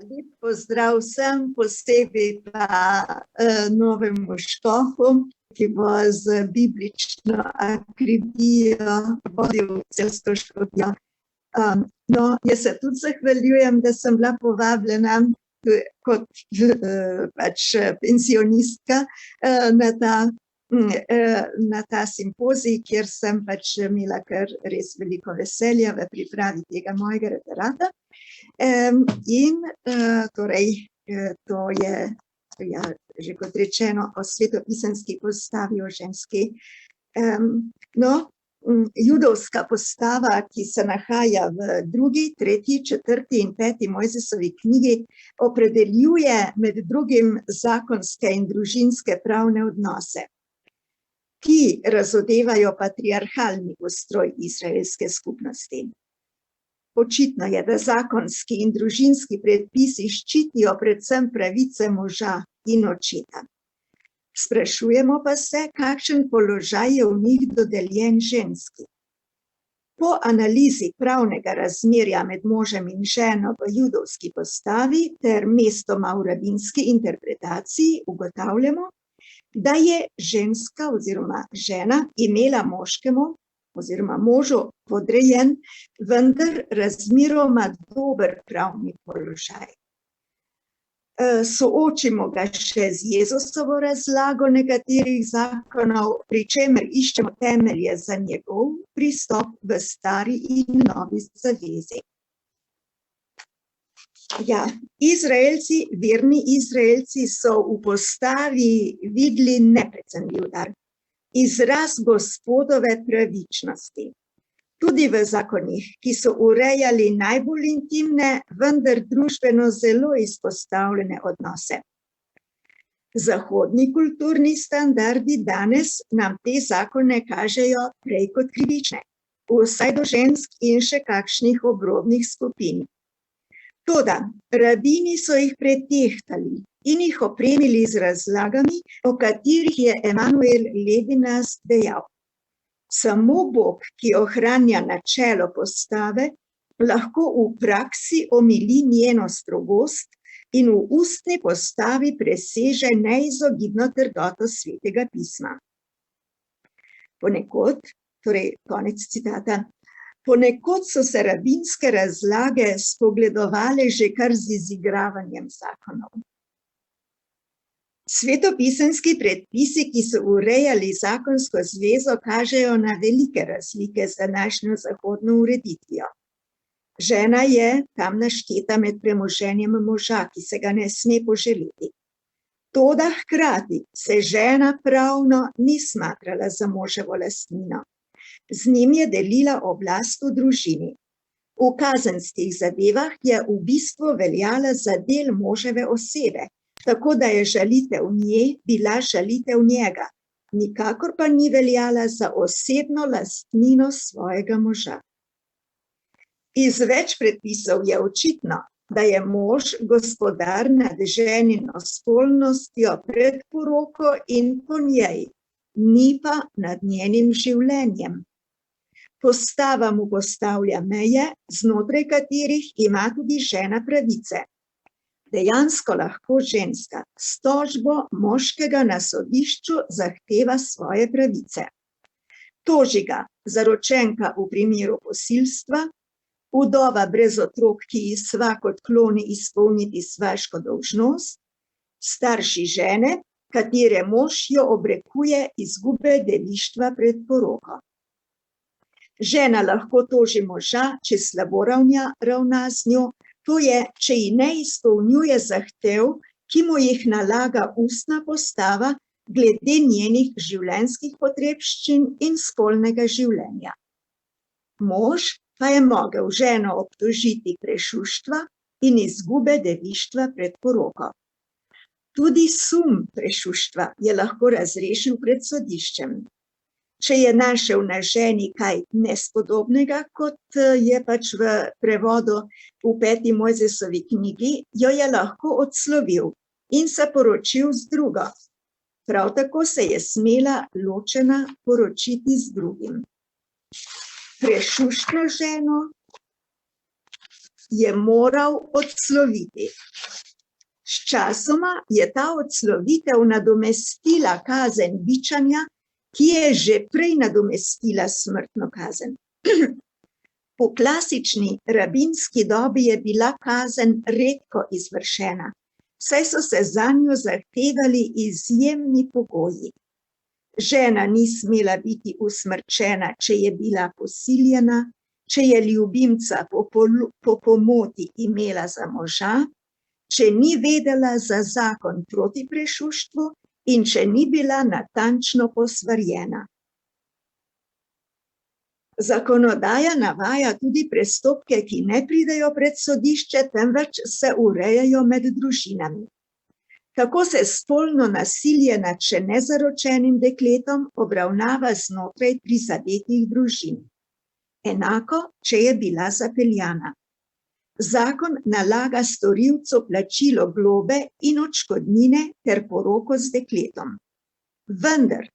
Lep pozdrav vsem, posebej pa novemu škofu, ki bo z biblično akribijo vodil cesto študijo. Jaz se tudi zahvaljujem, da sem bila povabljena kot pensionistka na ta simpozij, kjer sem imela kar res veliko veselja v pripravi tega mojega referata. Torej, to je, že kot rečeno, o svetopisemski postavi, o ženski. Judovska postava, ki se nahaja v 2., 3., 4. in 5. Mojzesovi knjigi, opredeljuje med drugim zakonske in družinske pravne odnose, ki razodevajo patriarhalni ustroj izraelske skupnosti. Očitno je, da zakonski in družinski predpisi ščitijo predvsem pravice moža in očeta. Sprašujemo pa se, kakšen položaj je v njih dodeljen ženski. Po analizi pravnega razmerja med možem in ženo v judovski postavi ter mestoma v rabinski interpretaciji ugotavljamo, da je ženska oziroma žena imela moškemu oziroma možu podrejen, vendar razmeroma dober pravni položaj. Soočimo ga še z Jezusovo razlago nekaterih zakonov, pri čemer iščemo temelje za njegov pristop v stari in novi zavezi. Verni Izraelci so v postavi videli neprecenljiv dar, izraz Gospodove pravičnosti. Tudi v zakonih, ki so urejali najbolj intimne, vendar družbeno zelo izpostavljene odnose. Zahodni kulturni standardi danes nam te zakone kažejo prej kot krivične, vsaj do žensk in še kakšnih obrobnih skupin. Toda rabini so jih pretehtali in jih opremili z razlagami, o katerih je Emanuel Levinas dejal. Samo Bog, ki ohranja načelo postave, lahko v praksi omili njeno strogost in v ustni postavi preseže neizogibno trdoto Svetega pisma. Ponekod, torej konec citata, ponekod so se rabinske razlage spogledovale že kar z izigravanjem zakonov. Svetopisemski predpisi, ki so urejali zakonsko zvezo, kažejo na velike razlike z današnjo zahodno ureditvijo. Žena je tam našteta med premoženjem moža, ki se ga ne sme poželiti. Toda hkrati se žena pravno ni smatrala za moževo lastnino. Z njim je delila oblast v družini. V kazenskih zadevah je v bistvu veljala za del moževe osebe, tako da je žalitev nje bila žalitev njega, nikakor pa ni veljala za osebno lastnino svojega moža. Iz več predpisov je očitno, da je mož gospodar nad ženino spolnostjo pred poroko in po njej, ni pa nad njenim življenjem. Postava mu postavlja meje, znotraj katerih ima tudi žena pravice. Dejansko lahko ženska s tožbo moškega na sodišču zahteva svoje pravice. Toži ga zaročenka v primeru posilstva, vdova brez otrok, ki ji svak odkloni izpolniti svaško dolžnost, starši žene, katere mož jo obrekuje izgube devištva pred poroko. Žena lahko toži moža, če slabo ravna z njo, to je, če ji ne izpolnjuje zahtev, ki mu jih nalaga ustna postava glede njenih življenjskih potrebščin in spolnega življenja. Mož pa je mogel ženo obtožiti prešuštva in izgube devištva pred poroko. Tudi sum prešuštva je lahko razrešil pred sodiščem. Če je našel na ženi kaj nespodobnega, kot je v prevodu v 5. Mojzesovi knjigi, jo je lahko odslovil in se poročil z drugo. Prav tako se je smela ločena poročiti z drugim. Prešuštno ženo je moral odsloviti. Sčasoma je ta odslovitev nadomestila kazen bičanja, ki je že prej nadomestila smrtno kazen. Po klasični rabinski dobi je bila kazen redko izvršena, saj so se zanjo zahtevali izjemni pogoji. Žena ni smela biti usmrčena, če je bila posiljena, če je ljubimca po pomoti imela za moža, če ni vedela za zakon proti prešuštvu in če ni bila natančno posvarjena. Zakonodaja navaja tudi prestopke, ki ne pridejo pred sodišče, temveč se urejajo med družinami. Tako se spolno nasilje nad še nezaročenim dekletom obravnava znotraj prizadetih družin. Enako, če je bila zapeljana. Zakon nalaga storilcu plačilo globe in odškodnine ter poroko z dekletom. Vendar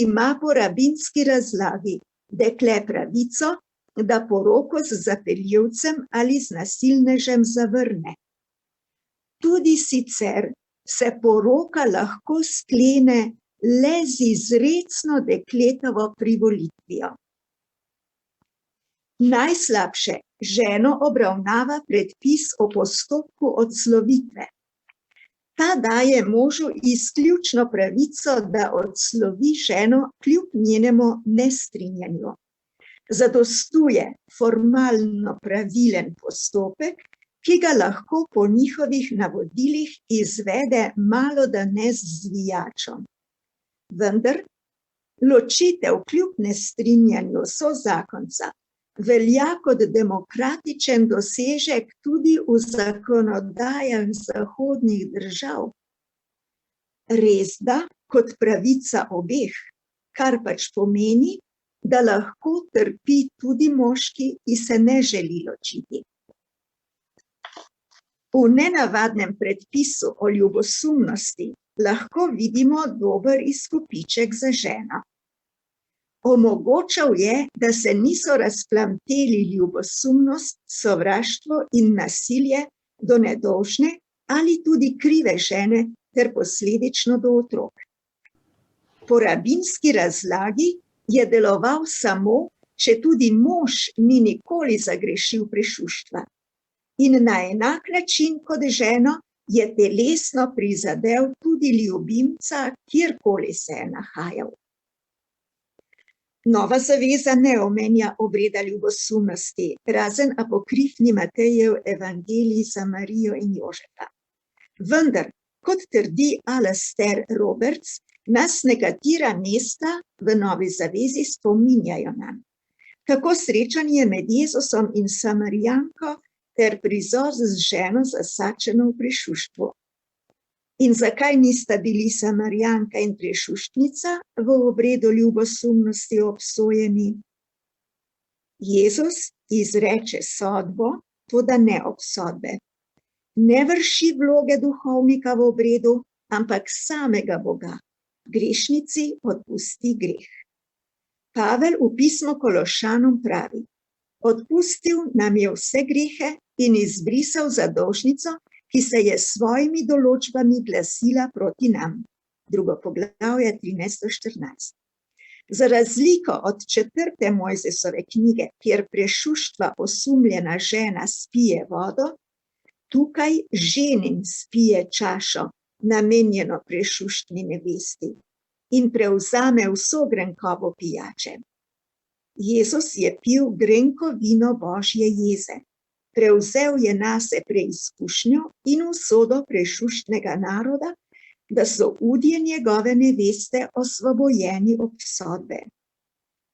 ima po rabinski razlagi dekle pravico, da poroko z zapeljivcem ali z nasilnežem zavrne. Tudi sicer se poroka lahko sklene le z izrecno dekletovo privolitvijo. Najslabše ženo obravnava predpis o postopku odslovitve. Ta daje možu izključno pravico, da odslovi ženo kljub njenemu nestrinjanju. Zadostuje formalno pravilen postopek, ki ga lahko po njihovih navodilih izvede malodane z zvijačom. Vendar ločitev kljub nestrinjanju sozakonca velja kot demokratičen dosežek tudi v zakonodajah zahodnih držav. Resda kot pravica obeh, kar pač pomeni, da lahko trpi tudi moški, ki se ne želi ločiti. V nenavadnem predpisu o ljubosumnosti lahko vidimo dober izkupiček za ženo. Omogočal je, da se niso razplamteli ljubosumnost, sovraštvo in nasilje do nedolžne ali tudi krive žene ter posledično do otrok. Po rabinski razlagi je deloval samo, če tudi mož ni nikoli zagrešil prešuštva. In na enak način kot ženo je telesno prizadel tudi ljubimca, kjerkoli se je nahajal. Nova zaveza ne omenja obreda ljubosumnosti, razen apokrifni Matejev evangelij za Marijo in Jožeta. Vendar, kot trdi Alastair Roberts, nas nekatera mesta v Novi zavezi spominjajo nam. Tako srečanje med Jezusom in Samarijanko ter prizor z ženo zasačeno v prešuštvu. In zakaj nista bili Samarijanka in prešuštnica v obredu ljubosumnosti obsojeni? Jezus izreče sodbo, toda ne obsodbe. Ne vrši vloge duhovnika v obredu, ampak samega Boga. Grešnici odpusti greh. Pavel v pismu Kološanom pravi: odpustil nam je vse grehe in izbrisal zadolžnico, ki se je s svojimi določbami glasila proti nam. 2. poglavje 13-14. Za razliko od 4. Mojzesove knjige, kjer prešuštva osumljena žena spije vodo, tukaj ženin spije čašo, namenjeno prešuštni nevesti, in prevzame vso grenkovo pijače. Jezus je pil grenko vino Božje jeze. Prevzel je nase preizkušnjo in usodo prešuštnega naroda, da so udje njegove neveste osvobojeni obsodbe.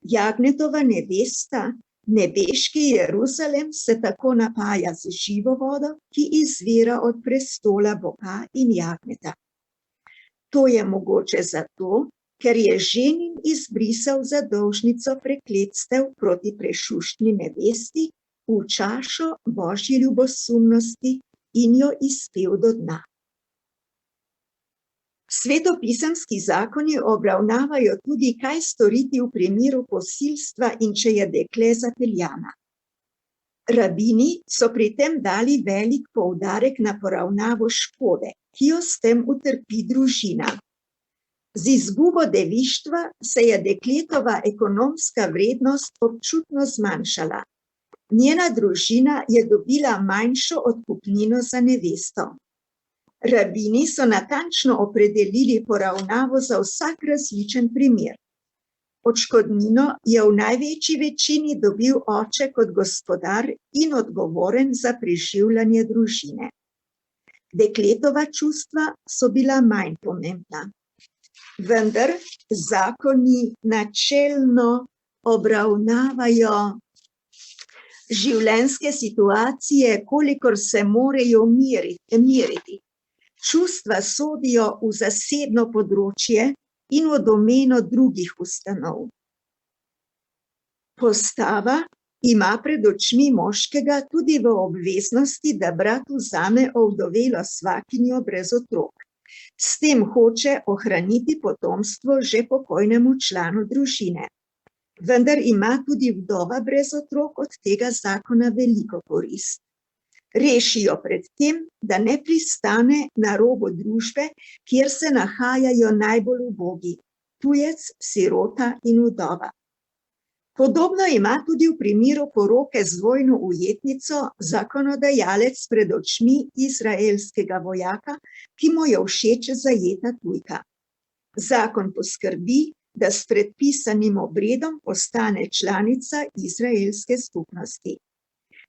Jagnetova nevesta, nebeški Jeruzalem, se tako napaja z živo vodo, ki izvira od prestola Boga in jagneta. To je mogoče zato, ker je ženin izbrisal zadolžnico prekletstev proti prešuštni nevesti v čašo Božje ljubosumnosti in jo izpil do dna. Svetopisemski zakoni obravnavajo tudi, kaj storiti v primeru posilstva in če je dekle zapeljana. Rabini so pri tem dali velik poudarek na poravnavo škode, ki jo s tem utrpi družina. Z izgubo devištva se je dekletova ekonomska vrednost občutno zmanjšala. Njena družina je dobila manjšo odkupnino za nevesto. Rabini so natančno opredelili poravnavo za vsak različen primer. Odškodnino je v največji večini dobil oče kot gospodar in odgovoren za preživljanje družine. Dekletova čustva so bila manj pomembna. Vendar zakoni načelno obravnavajo življenjske situacije, kolikor se morajo meriti. Čustva sodijo v zasebno področje in v domeno drugih ustanov. Postava ima pred očmi moškega tudi v obveznosti, da brat vzame ovdovelo svakinjo brez otrok. S tem hoče ohraniti potomstvo že pokojnemu članu družine. Vendar ima tudi vdova brez otrok od tega zakona veliko korist. Rešijo pred tem, da ne pristane na robu družbe, kjer se nahajajo najbolj ubogi, tujec, sirota in vdova. Podobno ima tudi v primeru poroke z vojno ujetnico zakonodajalec pred očmi izraelskega vojaka, ki mu je všeč zajeta tujka. Zakon poskrbi, da s predpisanim obredom postane članica izraelske skupnosti.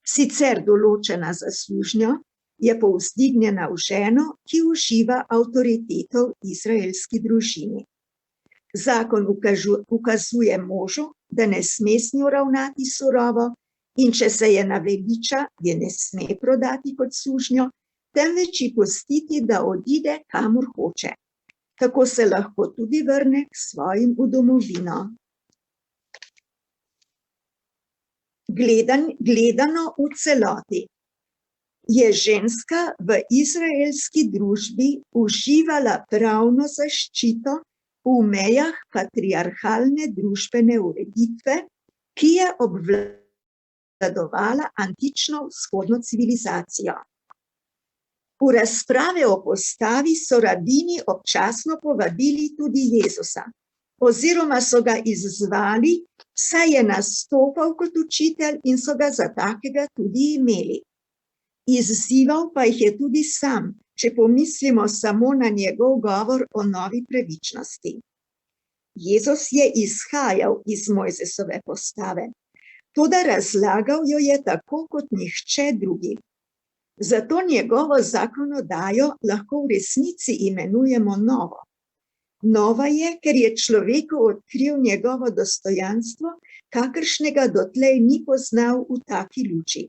Sicer določena za služnjo, je povzdignjena v ženo, ki uživa avtoriteto v izraelski družini. Zakon ukazuje možu, da ne sme z njo ravnati surovo in če se je naveliča, je ne sme prodati kot sužnjo, temveč ji pustiti, da odide, kamor hoče. Tako se lahko tudi vrne k svojim v domovino. Gledano v celoti. Je ženska v izraelski družbi uživala pravno zaščito v mejah patriarhalne družbene ureditve, ki je obvladovala antično vzhodno civilizacijo. V razprave o postavi so rabini občasno povabili tudi Jezusa, oziroma so ga izzvali, saj je nastopal kot učitelj in so ga za takega tudi imeli. Izzival pa jih je tudi sam, če pomislimo samo na njegov govor o novi pravičnosti. Jezus je izhajal iz Mojzesove postave, toda razlagal jo je tako kot nihče drugi. Zato njegovo zakonodajo lahko v resnici imenujemo novo. Nova je, ker je človeku odkril njegovo dostojanstvo, kakršnega dotlej ni poznal v taki luči.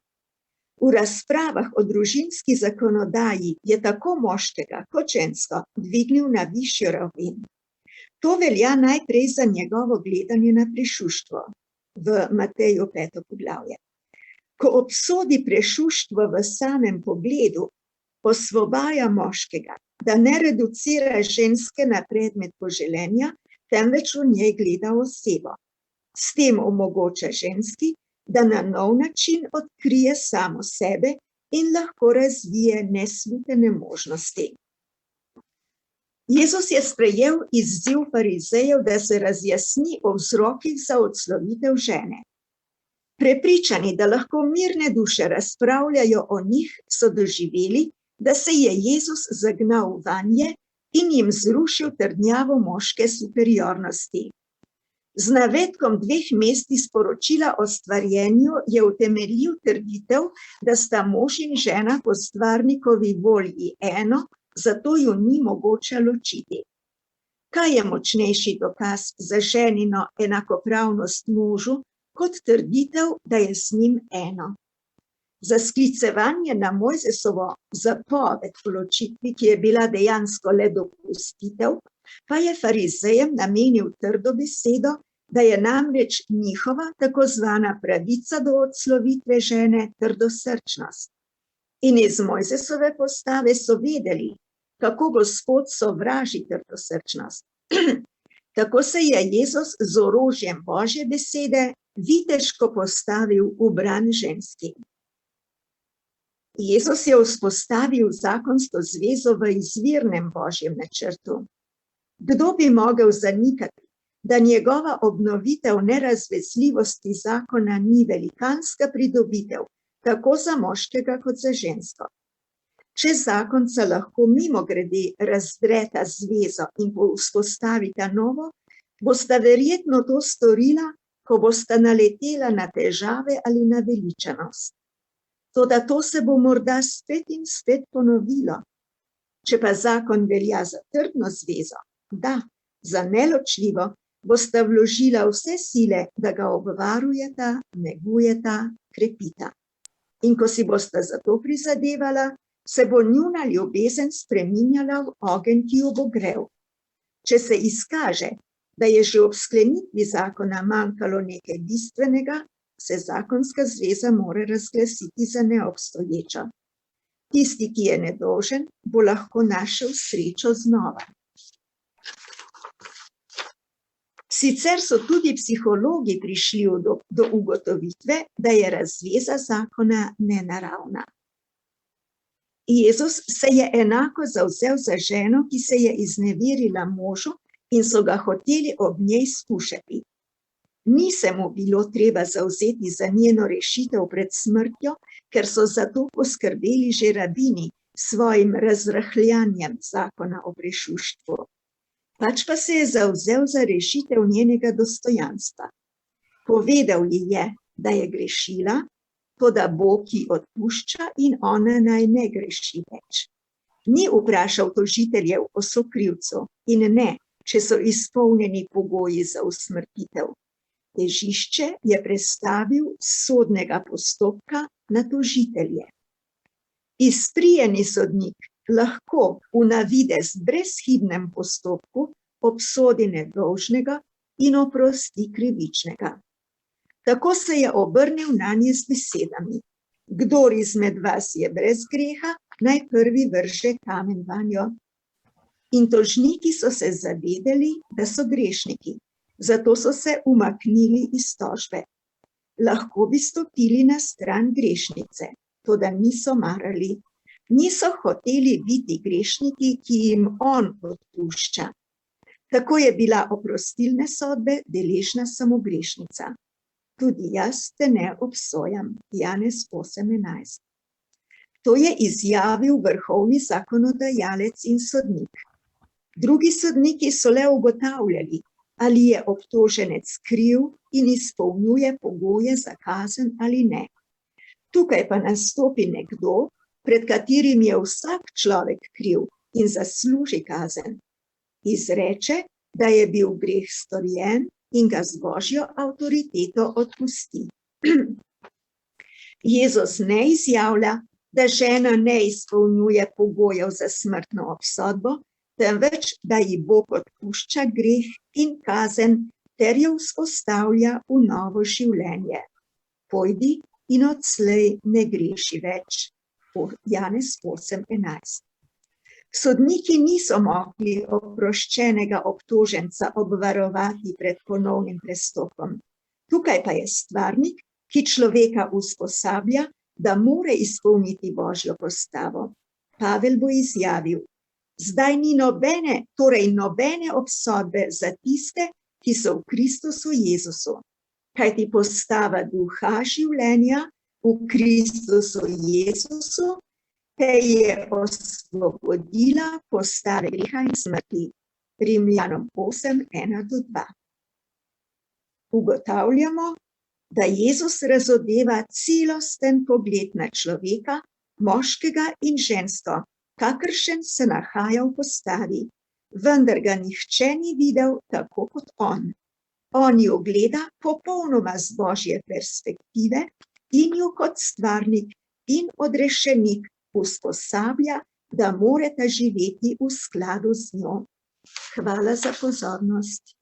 V razpravah o družinski zakonodaji je tako moškega kot žensko dvignil na višjo raven. To velja najprej za njegovo gledanje na prešuštvo v Mateju 5. poglavje. Ko obsodi prešuštvo v samem pogledu, osvobaja moškega, da ne reducira ženske na predmet poželenja, temveč v njej gleda osebo. S tem omogoča ženski, da na nov način odkrije samo sebe in lahko razvije neslutene možnosti. Jezus je sprejel izziv farizejev, da se razjasni o vzrokih za odslovitev žene. Prepričani, da lahko mirne duše razpravljajo o njih, so doživeli, da se je Jezus zagnal vanje in jim zrušil trdnjavo moške superiornosti. Z navedkom 2 mest iz poročila o stvarjenju je utemeljil trditev, da sta mož in žena po stvarnikovi volji eno, zato ju ni mogoče ločiti. Kaj je močnejši dokaz za ženino enakopravnost možu, kot trditev, da je z njim eno? Za sklicevanje na Mojzesovo zapoved o ločitvi, ki je bila dejansko le dopustitev, pa je farizejem namenil trdo besedo, da je namreč njihova tako zvana pravica do odslovitve žene trdosrčnost. In iz Mojzesove postave so vedeli, kako Gospod sovraži trdosrčnost. Tako se je Jezus z orožjem Božje besede viteško postavil v bran ženski. Jezus je vzpostavil zakonsko zvezo v izvirnem Božjem načrtu. Kdo bi mogel zanikati, da njegova obnovitev nerazvezljivosti zakona ni velikanska pridobitev, tako za moškega kot za žensko. Če zakonca lahko mimogrede razdreta zvezo in vzpostavita novo, bosta verjetno to storila, ko bosta naletela na težave ali na veličanost. Toda to se bo morda spet in spet ponovilo. Če pa zakon velja za trdno zvezo, da, za neločljivo, bosta vložila vse sile, da ga obvarujeta, negujeta, krepita. In ko si bosta za to prizadevala, se bo njuna ljubezen spreminjala v ogenj, ki jo bo grel. Če se izkaže, da je že ob sklenitvi zakona manjkalo nekaj bistvenega, se zakonska zveza mora razglasiti za neobstoječo. Tisti, ki je nedolžen, bo lahko našel srečo znova. Sicer so tudi psihologi prišli do ugotovitve, da je razveza zakona nenaravna. Jezus se je enako zavzel za ženo, ki se je izneverila možu in so ga hoteli ob njej skušati. Ni se mu bilo treba zavzeti za njeno rešitev pred smrtjo, ker so za to poskrbeli že rabini s svojim razrahljanjem zakona o prešuštvu. Pač pa se je zavzel za rešitev njenega dostojanstva. Povedal ji je, da je grešila, toda Bog ji odpušča in ona naj ne greši več. Ni vprašal tožiteljev o sokrivcu in ne, če so izpolnjeni pogoji za usmrtitev. Težišče je prestavil s sodnega postopka na tožitelje. Izprijeni sodnik lahko v navidez brezhibnem postopku obsodi nedolžnega in oprosti krivičnega. Tako se je obrnil nanje z besedami: kdor izmed vas je brez greha, naj prvi vrže kamen vanjo. In tožniki so se zavedeli, da so grešniki, zato so se umaknili iz tožbe. Lahko bi stopili na stran grešnice, toda niso marali. Niso hoteli biti grešniki, ki jim on odpušča. Tako je bila oprostilne sodbe deležna samo grešnica. Tudi jaz te ne obsojam. Janez 8:11. To je izjavil vrhovni zakonodajalec in sodnik. Drugi sodniki so le ugotavljali, ali je obtoženec kriv in izpolnjuje pogoje za kazen ali ne. Tukaj pa nastopi nekdo, pred katerim je vsak človek kriv in zasluži kazen. Izreče, da je bil greh storjen in ga z Božjo avtoriteto odpusti. Jezus ne izjavlja, da žena ne izpolnjuje pogojev za smrtno obsodbo, temveč da ji Bog odpušča greh in kazen ter jo vzpostavlja v novo življenje. Pojdi in odslej ne greši več. Janez 8:11. Sodniki niso mogli oproščenega obtoženca obvarovati pred ponovnim prestopom. Tukaj pa je stvarnik, ki človeka usposablja, da more izpolniti Božjo postavo. Pavel bo izjavil: zdaj ni nobene obsodbe za tiste, ki so v Kristusu Jezusu. Kajti postava duha življenja v Kristusu Jezusu te je osvobodila postave greha in smrti. Rimljanom 8:1-2. Ugotavljamo, da Jezus razodeva celosten pogled na človeka, moškega in žensko, kakršen se nahaja v postavi, vendar ga nihče ni videl tako kot on. On jo gleda popolnoma z Božje perspektive in jo kot stvarnik in odrešenik usposablja, da morata živeti v skladu z njo. Hvala za pozornost.